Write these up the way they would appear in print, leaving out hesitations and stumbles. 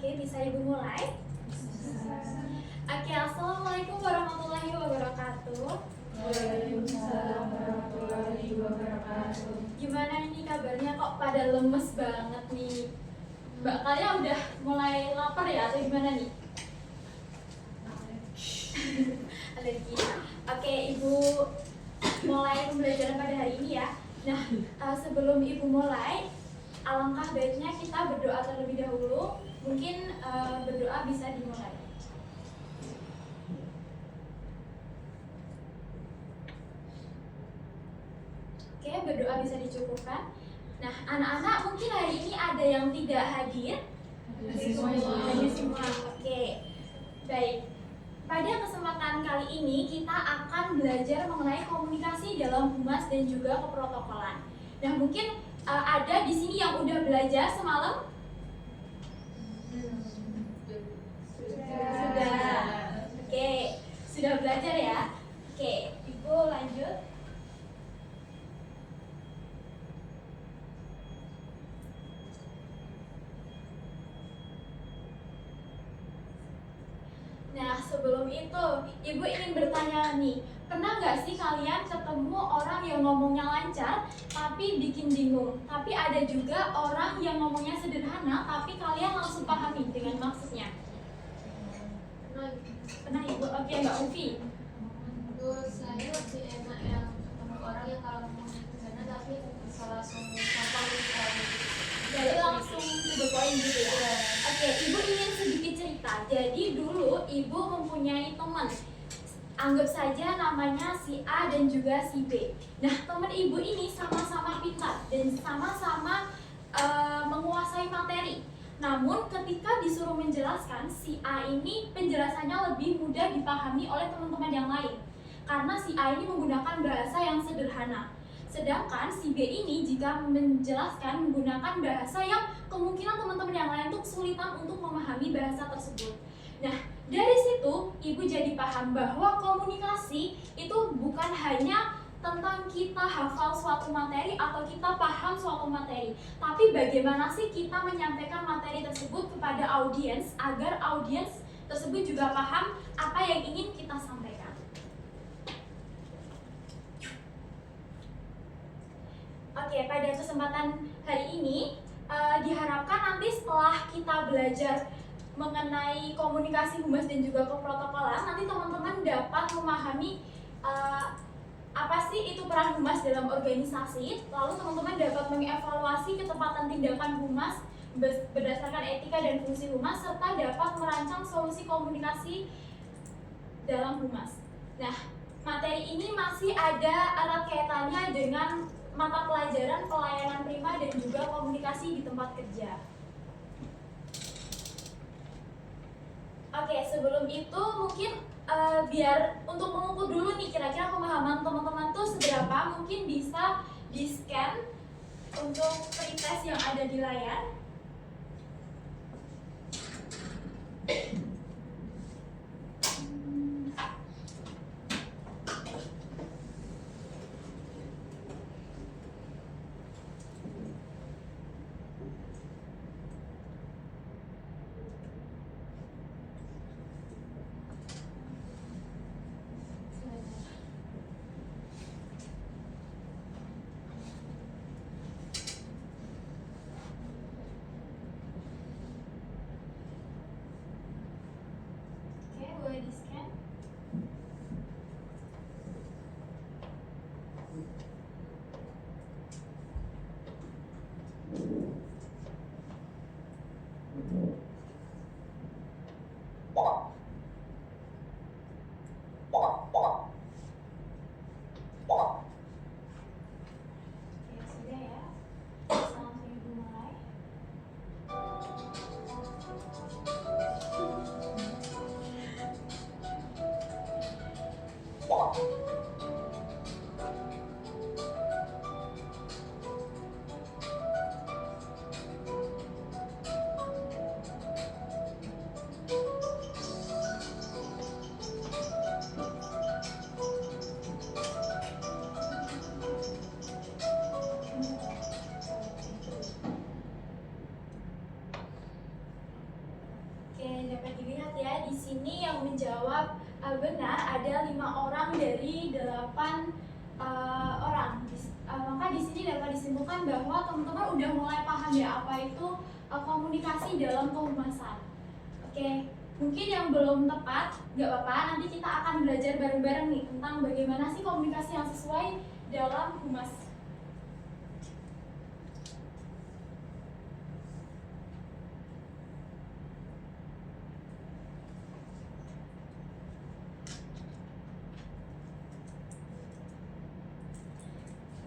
Oke, bisa Ibu mulai? Oke, Assalamualaikum warahmatullahi wabarakatuh. Waalaikumsalam warahmatullahi wabarakatuh. Gimana ini kabarnya, kok pada lemes banget nih? Mbak, kalian udah mulai lapar ya atau gimana nih? Alergi. Oke, Ibu mulai pembelajaran pada hari ini ya. Nah, sebelum Ibu mulai, alangkah baiknya kita berdoa terlebih dahulu. Mungkin berdoa bisa dimulai. Oke, berdoa bisa dicukupkan. Nah, anak-anak mungkin hari ini ada yang tidak hadir. Hanya semua. Oke, baik. Pada kesempatan kali ini kita akan belajar mengenai komunikasi dalam humas dan juga keprotokolan. Nah, mungkin ada di sini yang udah belajar semalam? Sudah. Oke, sudah belajar ya. Oke, Ibu lanjut. Nah, sebelum itu, Ibu ingin bertanya nih, pernah nggak sih kalian ketemu orang yang ngomongnya lancar, tapi bikin bingung? Tapi ada juga orang yang ngomongnya sederhana, tapi kalian langsung pahami dengan maksudnya. Pernah Ibu? Oke, Mbak Ufi. Menurut saya lebih enak yang ketemu orang yang kalau ngomongnya sederhana tapi bisa langsung gampang dipahami. Jadi langsung to the point gitu ya. Oke, Ibu ingin sedikit cerita. Jadi dulu Ibu mempunyai teman. Anggap saja namanya si A dan juga si B. Nah, teman Ibu ini sama-sama pintar dan sama-sama menguasai materi. Namun ketika disuruh menjelaskan, si A ini penjelasannya lebih mudah dipahami oleh teman-teman yang lain. Karena si A ini menggunakan bahasa yang sederhana. Sedangkan si B ini jika menjelaskan menggunakan bahasa yang kemungkinan teman-teman yang lain tuh kesulitan untuk memahami bahasa tersebut. Nah, dari situ Ibu jadi paham bahwa komunikasi itu bukan hanya tentang kita hafal suatu materi atau kita paham suatu materi, tapi bagaimana sih kita menyampaikan materi tersebut kepada audiens agar audiens tersebut juga paham apa yang ingin kita sampaikan. Oke, pada kesempatan hari ini diharapkan nanti setelah kita belajar mengenai komunikasi humas dan juga keprotokolan, nanti teman-teman dapat memahami apa sih itu peran humas dalam organisasi, lalu teman-teman dapat mengevaluasi ketepatan tindakan humas berdasarkan etika dan fungsi humas, serta dapat merancang solusi komunikasi dalam humas. Nah, materi ini masih ada erat kaitannya dengan mata pelajaran pelayanan prima dan juga komunikasi di tempat kerja. Oke, sebelum itu mungkin biar untuk mengukur dulu nih kira-kira pemahaman teman-teman tuh seberapa, mungkin bisa di-scan untuk pretest yang ada di layar. Boleh di-scan. Oke, sudah ya. Langsung Ibu mulai. Benar, ada 5 orang dari 8 orang. Maka di sini dapat disimpulkan bahwa teman-teman udah mulai paham ya apa itu komunikasi dalam kehumasan. Oke, mungkin yang belum tepat, nggak apa-apa. Nanti kita akan belajar bareng-bareng nih tentang bagaimana sih komunikasi yang sesuai dalam humas.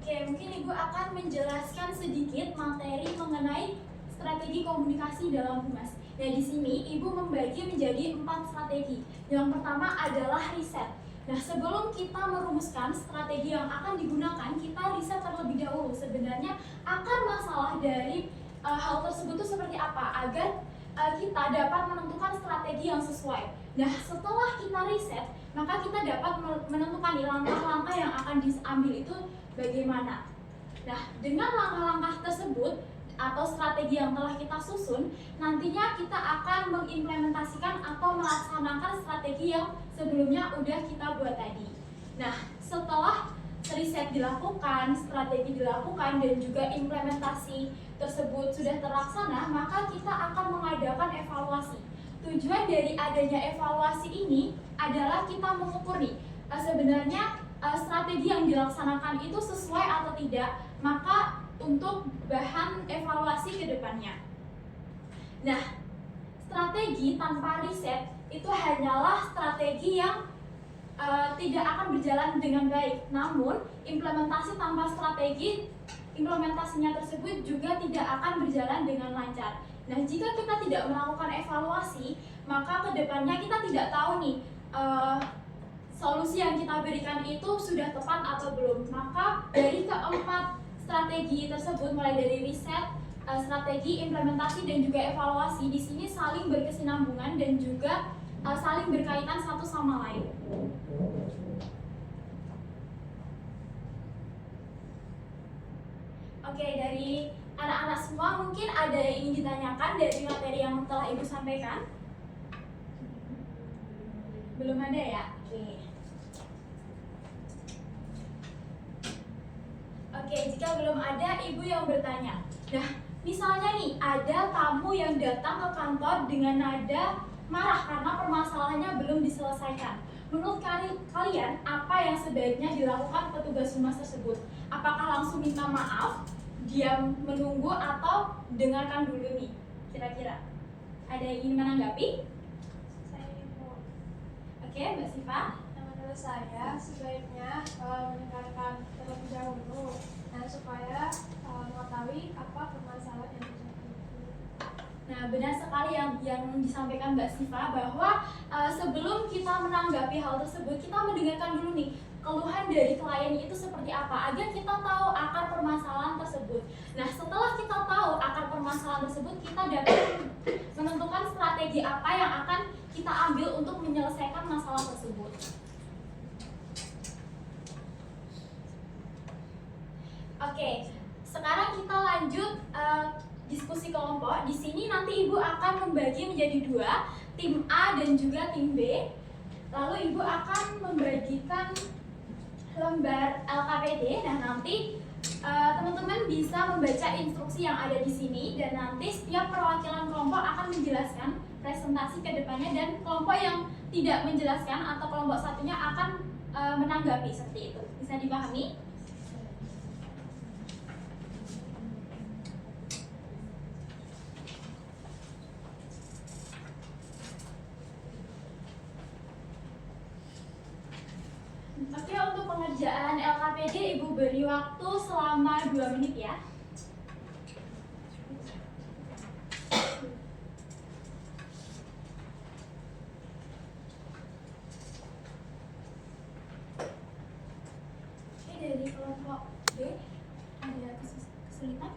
Oke, mungkin Ibu akan menjelaskan sedikit materi mengenai strategi komunikasi dalam humas. Nah, di sini Ibu membagi menjadi 4 strategi. Yang pertama adalah riset. Nah, sebelum kita merumuskan strategi yang akan digunakan, kita riset terlebih dahulu. Sebenarnya akar masalah dari hal tersebut itu seperti apa agar kita dapat menentukan strategi yang sesuai. Nah, setelah kita riset, maka kita dapat menentukan langkah-langkah yang akan diambil itu bagaimana. Nah, dengan langkah-langkah tersebut atau strategi yang telah kita susun, nantinya kita akan mengimplementasikan atau melaksanakan strategi yang sebelumnya udah kita buat tadi. Nah, setelah riset dilakukan, strategi dilakukan, dan juga implementasi tersebut sudah terlaksana, maka kita akan mengadakan evaluasi. Tujuan dari adanya evaluasi ini adalah kita mengukur nih, sebenarnya strategi yang dilaksanakan itu sesuai atau tidak, maka untuk bahan evaluasi ke depannya. Nah, strategi tanpa riset itu hanyalah strategi yang tidak akan berjalan dengan baik. Namun, implementasi tanpa strategi, implementasinya tersebut juga tidak akan berjalan dengan lancar. Nah, jika kita tidak melakukan evaluasi, maka ke depannya kita tidak tahu nih solusi yang kita berikan itu sudah tepat atau belum. Maka dari keempat strategi tersebut, mulai dari riset, strategi, implementasi, dan juga evaluasi, di sini saling berkesinambungan dan juga saling berkaitan satu sama lain. Oke, dari anak-anak semua mungkin ada yang ingin ditanyakan dari materi yang telah Ibu sampaikan? Belum ada ya? Oke, jika belum ada, Ibu yang bertanya. Nah, misalnya nih, ada tamu yang datang ke kantor dengan nada marah karena permasalahannya belum diselesaikan. Menurut kalian, apa yang sebaiknya dilakukan petugas humas tersebut? Apakah langsung minta maaf, diam menunggu, atau dengarkan dulu nih? Kira-kira ada yang ingin menanggapi? Saya Ibu. Oke, Mbak Siva. Menurut saya sebaiknya mendengarkan terlebih dahulu, dan supaya mengetahui apa permasalahan yang terjadi. Nah, benar sekali yang disampaikan Mbak Siva, bahwa sebelum kita menanggapi hal tersebut, kita mendengarkan dulu nih keluhan dari klien itu seperti apa, agar kita tahu akar permasalahan tersebut. Nah, setelah kita tahu akar permasalahan tersebut, kita dapat menentukan strategi apa yang akan kita ambil untuk menyelesaikan masalah tersebut. Oke, sekarang kita lanjut diskusi kelompok. Di sini nanti Ibu akan membagi menjadi 2, tim A dan juga tim B. Lalu Ibu akan membagikan lembar LKPD. Nah, nanti teman-teman bisa membaca instruksi yang ada di sini, dan nanti setiap perwakilan kelompok akan menjelaskan presentasi ke depannya, dan kelompok yang tidak menjelaskan atau kelompok satunya akan menanggapi seperti itu. Bisa dipahami? Oke, untuk pengerjaan LKPD Ibu beri waktu selama 2 menit ya. Oke, dari kelompok B ada kesulitan?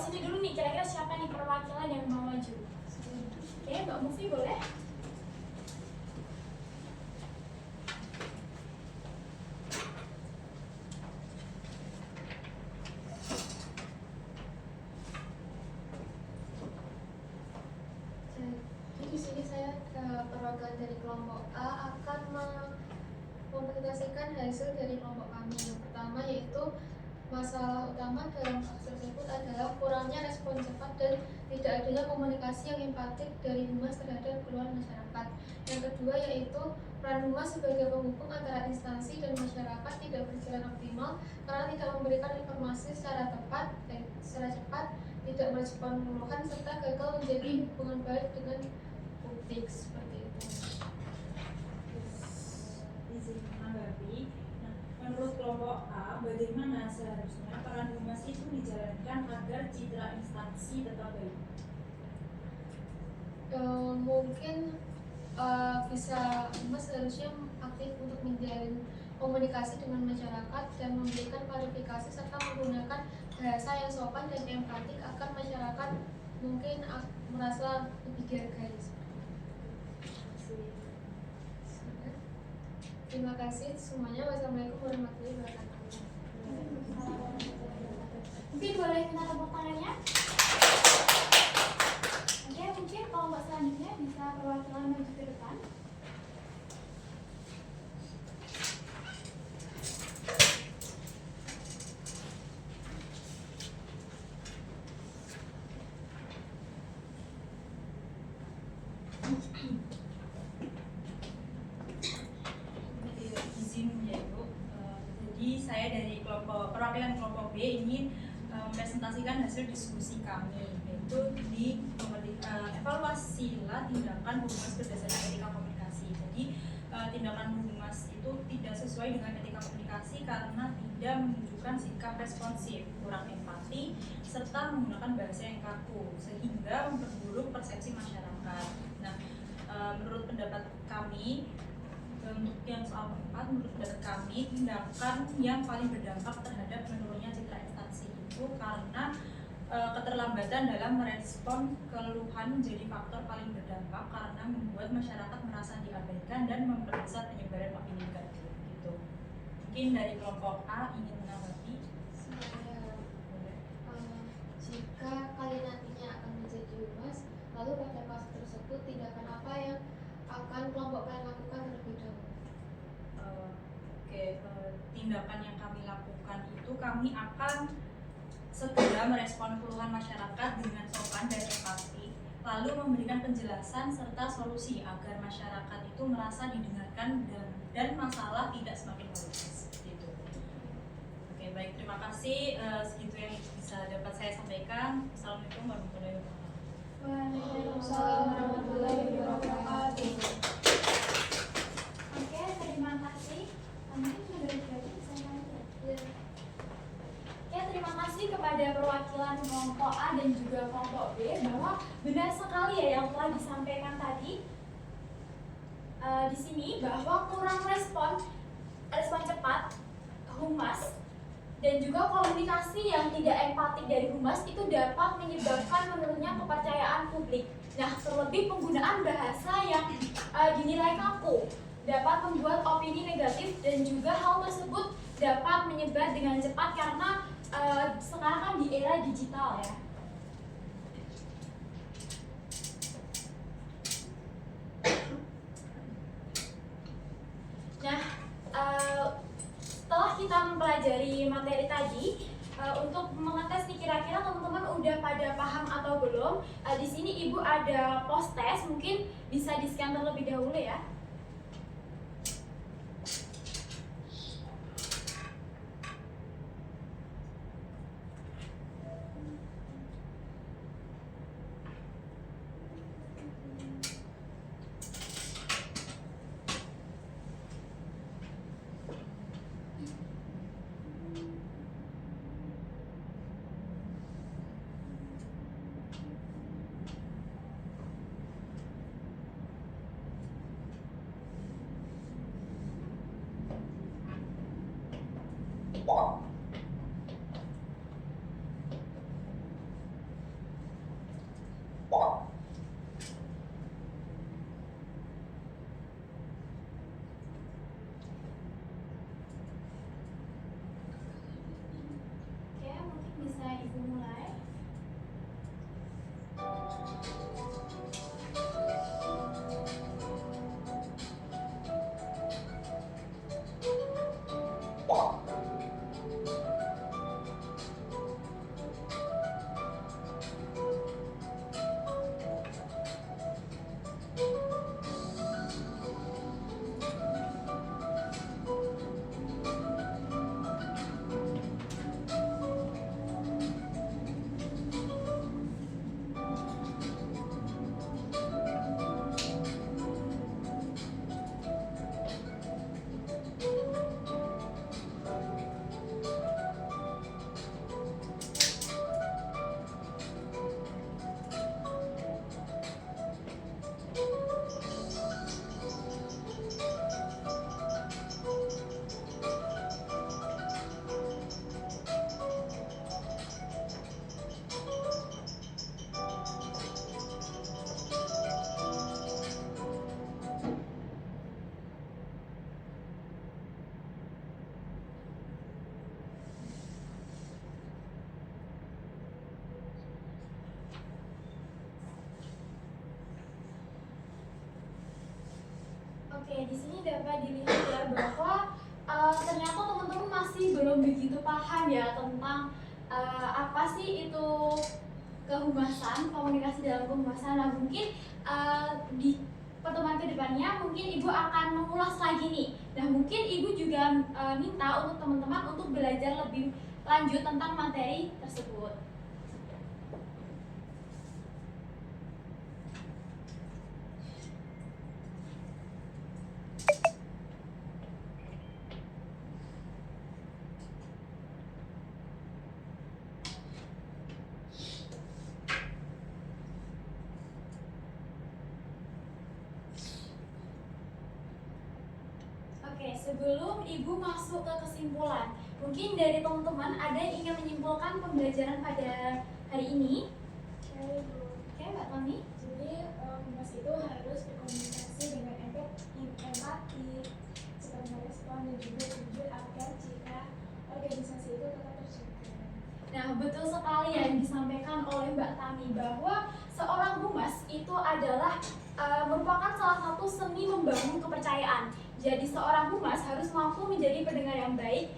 sini dulu nih, kira-kira siapa nih perwakilan yang mau maju? Oke, Mbak Mufi boleh? Jadi di sini saya perwakilan dari kelompok A akan mempresentasikan hasil dari kelompok kami. Yang pertama yaitu masalah utama dalam kasus tersebut adalah kurangnya respon cepat dan tidak adanya komunikasi yang empatik dari humas terhadap keluhan masyarakat. Yang kedua yaitu peran humas sebagai penghubung antara instansi dan masyarakat tidak berjalan optimal karena tidak memberikan informasi secara tepat dan secara cepat, tidak merespon keluhan serta gagal menjadi hubungan baik dengan publik seperti itu. Izin menanggapi. Nah, menurut kelompok A, bagaimana seharusnya peran humas itu dijalankan agar citra instansi tetap baik? Mungkin bisa humas seharusnya aktif untuk menjalin komunikasi dengan masyarakat dan memberikan klarifikasi serta menggunakan bahasa yang sopan dan empatik agar masyarakat mungkin merasa lebih dihargai. Terima kasih semuanya. Wassalamualaikum warahmatullahi wabarakatuh. Mungkin boleh minta tepuk tangannya? Oke, mungkin kelompok selanjutnya bisa perwakilan maju ke depan. Izin ya Ibu. Jadi saya dari perwakilan kelompok B ingin mempresentasikan hasil diskusi kami, yaitu di evaluasilah tindakan humas berdasarkan etika komunikasi. Jadi tindakan humas itu tidak sesuai dengan etika komunikasi karena tidak menunjukkan sikap responsif, kurang empati, serta menggunakan bahasa yang kaku sehingga memperburuk persepsi masyarakat. Nah, menurut pendapat kami, untuk yang soal keempat, menurut pendapat kami, tindakan yang paling berdampak terhadap menurunnya citra instansi itu karena keterlambatan dalam merespon keluhan menjadi faktor paling berdampak karena membuat masyarakat merasa diabaikan dan memperbesar penyebaran opini negatif. Gitu. Mungkin dari kelompok A ingin menanggapi. Jika kalian nantinya akan menjadi humas, lalu pada fase tersebut tindakan apa yang akan kelompok kalian lakukan terlebih dahulu? Tindakan yang kami lakukan itu kami akan segera merespon keluhan masyarakat dengan sopan dan empati, lalu memberikan penjelasan serta solusi agar masyarakat itu merasa didengarkan dan masalah tidak semakin meluas. Gitu. Oke, baik, terima kasih. Segitu yang bisa dapat saya sampaikan. Assalamualaikum warahmatullahi wabarakatuh. Waalaikumsalam warahmatullahi wabarakatuh. Oke, terima kasih. Mungkin sudah berakhir saya tanya. Oke, terima kasih kepada perwakilan kelompok A dan juga kelompok B bahwa benar sekali ya yang telah disampaikan tadi di sini bahwa kurang respon cepat humas dan juga komunikasi yang tidak empatik dari humas itu dapat menyebabkan menurunnya kepercayaan publik. Nah, terlebih penggunaan bahasa yang dinilai kaku dapat membuat opini negatif dan juga hal tersebut dapat menyebar dengan cepat karena sekarang kan di era digital ya. Nah, setelah kita mempelajari materi tadi, untuk mengetes nih kira-kira teman-teman udah pada paham atau belum? Di sini Ibu ada post test, mungkin bisa di-scan terlebih dahulu ya. Oke, di sini dapat dilihat ya bahwa ternyata teman-teman masih belum begitu paham ya tentang apa sih itu kehumasan, komunikasi dalam kehumasan. Nah, mungkin di pertemuan kedepannya mungkin Ibu akan mengulas lagi nih. Nah, mungkin Ibu juga minta untuk teman-teman untuk belajar lebih lanjut tentang materi tersebut. Oke, sebelum Ibu masuk ke kesimpulan, mungkin dari teman-teman ada yang ingin menyimpulkan pembelajaran pada hari ini? Oke, Mbak Tami. Jadi humas itu harus berkomunikasi dengan empati, cepat merespon dan juga jujur agar citra organisasi itu tetap terjaga. Nah, betul sekali yang disampaikan oleh Mbak Tami bahwa seorang humas itu adalah merupakan salah satu seni membangun kepercayaan. Jadi seorang humas harus mampu menjadi pendengar yang baik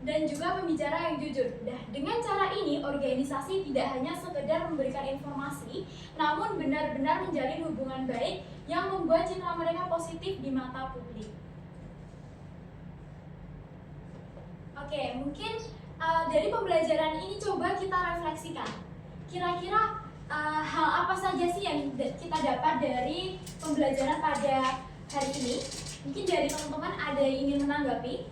dan juga pembicara yang jujur. Nah, dengan cara ini organisasi tidak hanya sekedar memberikan informasi, namun benar-benar menjalin hubungan baik yang membuat citra mereka positif di mata publik. Oke, mungkin dari pembelajaran ini coba kita refleksikan. Kira-kira hal apa saja sih yang kita dapat dari pembelajaran pada hari ini? Mungkin dari teman-teman ada yang ingin menanggapi?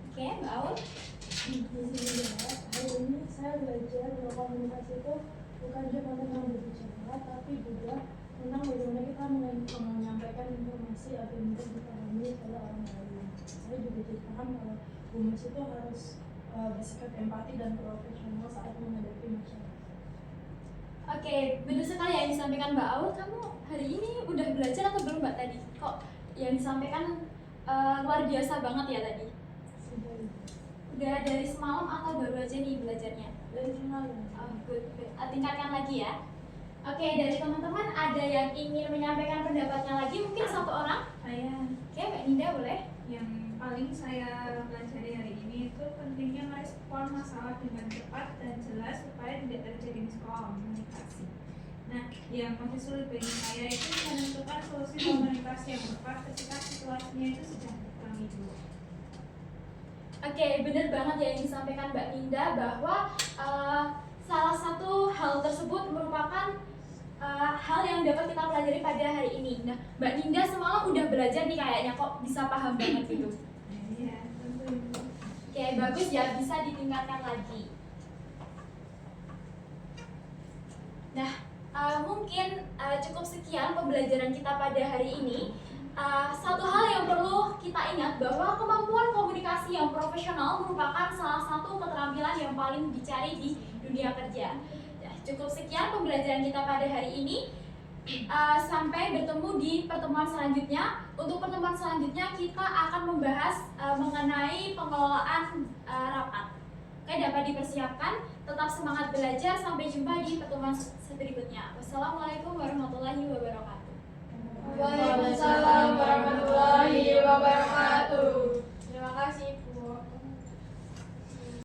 Oke, Mbak Aul. Di sini hari ini saya belajar bahwa komunikasi itu bukan cuma tentang berbicara, tapi juga tentang bagaimana kita menyampaikan informasi agar mudah dipahami oleh orang lain. Saya juga jadi paham kalau humas itu harus bersikap empati dan profesional saat menghadapi masyarakat. Oke, benar sekali yang disampaikan Mbak Aul. Kamu hari ini udah belajar atau belum Mbak tadi? Kok yang disampaikan luar biasa banget ya tadi? Udah dari semalam atau baru aja nih belajarnya? Dari semalam. Oh, good. Tingkatkan lagi ya. Oke, dari teman-teman ada yang ingin menyampaikan pendapatnya lagi? Mungkin satu orang? Saya Oke, Mbak Ninda boleh? yang paling saya pelajari hari ini itu pentingnya merespon masalah dengan cepat dan jelas supaya tidak terjadi miskomunikasi. Nah, yang masih sulit bagi saya itu menentukan solusi komunikasi yang tepat ketika situasinya itu sedang terang dulu. Oke, benar banget ya yang disampaikan Mbak Ninda bahwa salah satu hal tersebut merupakan hal yang dapat kita pelajari pada hari ini. Nah, Mbak Ninda semalam udah belajar nih kayaknya kok bisa paham banget gitu. Iya, tentu itu. Oke, bagus ya, bisa ditingkatkan lagi. Nah, mungkin cukup sekian pembelajaran kita pada hari ini. Satu hal yang perlu kita ingat bahwa kemampuan komunikasi yang profesional merupakan salah satu keterampilan yang paling dicari di dunia kerja. Nah, cukup sekian pembelajaran kita pada hari ini. Sampai bertemu di pertemuan selanjutnya. Untuk pertemuan selanjutnya kita akan membahas mengenai pengelolaan rapat. Oke, dapat dipersiapkan. Tetap semangat belajar. Sampai jumpa di pertemuan berikutnya. Wassalamualaikum warahmatullahi wabarakatuh.